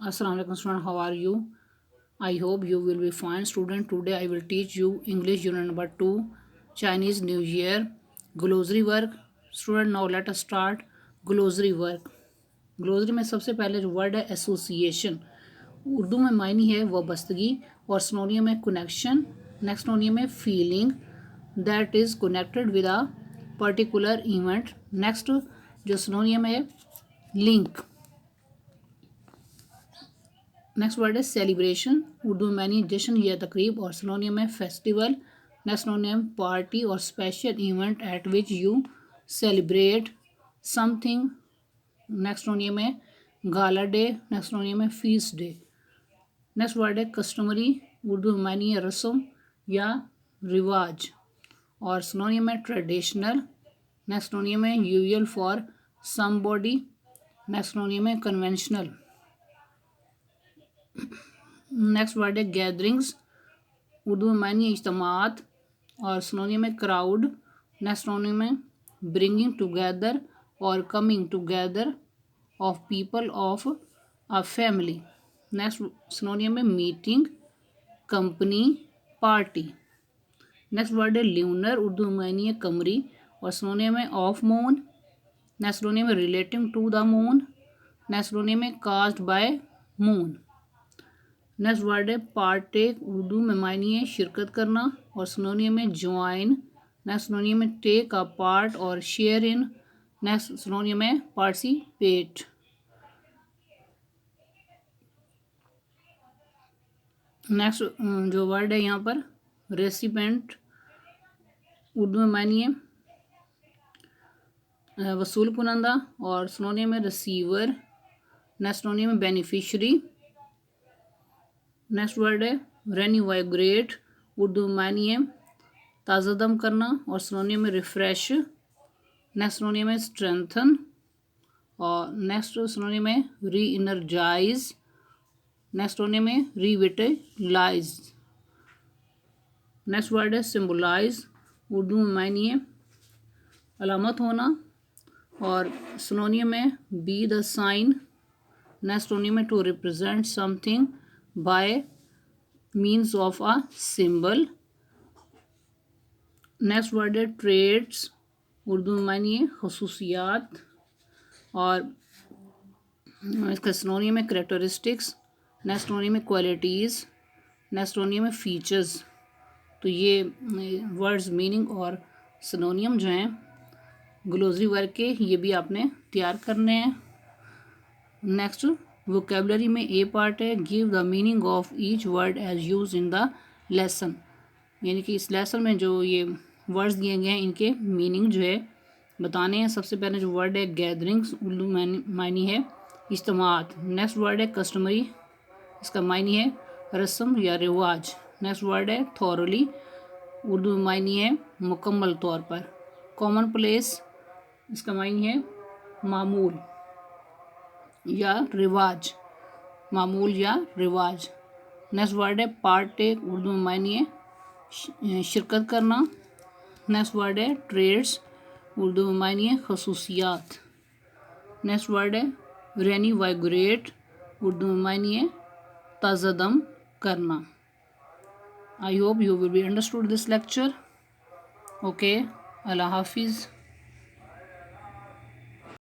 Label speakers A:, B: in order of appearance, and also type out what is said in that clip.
A: Assalamu alaikum student, how are you? I hope you will be fine student. Today I will teach you English unit number 2, Chinese New Year, glossary work. Student, now let us start glossary work. Glossary में सबसे पहले जो word है association, Urdu में मायनी है वाबस्तगी और सिनोनियम है कनेक्शन। नेक्स्ट सिनोनियम है feeling that is connected with a particular event. Next जो सिनोनियम है लिंक। नेक्स्ट वर्ड है सेलिब्रेशन, उर्दू में मानी जश्न या तकरीब और सिनोनियम है फेस्टिवल। नेक्स्ट सिनोनियम पार्टी और special event at which you celebrate something. Next synonym है गाला डे। नेक्स्ट सिनोनियम है फीस्ट डे। नेक्स्ट वर्ड है कस्टमरी, उर्दू में मानी है रस्म या रिवाज और सिनोनियम है ट्रेडिशनल। नेक्स्ट सिनोनियम है usual for somebody. Next synonym है कन्वेंशनल। नेक्स्ट वर्ड है गैदरिंग्स, उर्दू में मानी है इज्तमात और सिनोनियम है क्राउड। नेक्स्ट सिनोनियम है ब्रिंगिंग टुगेदर और coming together of people of a family. Next synonym है meeting, company, party. Next word है ल्यूनर, उर्दू में मानी है कमरी और सिनोनियम है ऑफ मून। नेक्स्ट सिनोनियम है relating to the moon. Next synonym है caused by moon. Next word है पार्टेक, उर्दू में मायनी है शिरकत करना और सिनोनियम में ज्वाइन। नेक्स्ट सिनोनियम में टेक अ पार्ट और शेयर इन। नेक्स्ट सिनोनियम में पार्टिसिपेट। नेक्स्ट जो वर्ड है यहाँ पर रेसिपेंट, उर्दू में मायनी है वसूल कुनंदा और सिनोनियम में रिसीवर। नेक्स्ट सिनोनियम में बेनिफिशरी। नेक्स्ट वर्ड है रेनिवाइग्रेट, उर्दू में मानी है ताज़ा दम करना और सिनोनियम में रिफ्रेश। नेक्स्ट सिनोनियम है स्ट्रेंथन और नेक्स्ट सिनोनियम है री इनर्जाइज। नेक्स्ट सिनोनियम है रिविटलाइज। नेक्स्ट वर्ड है सिम्बलाइज, उर्दू में मायनी है अलामत होना और सिनोनियम है be the sign. Next synonym है to represent something by means of a symbol। Next word है ट्रेड्स, उर्दू में मानी है खसूसियात और इसका सिनोनियम है करेक्टरिस्टिक्स। नेक्स्ट सिनोनियम है क्वालिटीज़। नेक्स्ट सिनोनियम है फीचर्स। तो ये वर्ड्स मीनिंग और सिनोनियम जो हैं ग्लोसरी वर्ड के, ये भी आपने तैयार करने हैं। नेक्स्ट वोकेबलरी में ए पार्ट है give the meaning of each word as use in the lesson, यानी कि इस लेसन में जो ये वर्ड्स दिए गए हैं इनके मीनिंग जो है बताने हैं। सबसे पहले जो वर्ड है गैदरिंग्स, उर्दू मायनी है इज्तमात। नेक्स्ट वर्ड है कस्टमरी, इसका मायनी है रस्म या रिवाज। नेक्स्ट वर्ड है थॉरली, उर्दू में मायनी है मुकम्मल तौर पर। कॉमन प्लेस, इसका मायनी है मामूल या रिवाज, मामूल या रिवाज। नेक्स्ट वर्ड है पार्टेक, उर्दू में मायनी है शिरकत करना। नेक्स्ट वर्ड है ट्रेड्स, उर्दू में मायनी है खसूसियात। नेक्स्ट वर्ड है रेनिवाइग्रेट, उर्दू में मायनी है ताज़ा दम करना। I hope you will be understood this lecture. Okay, अल्लाह हाफिज़।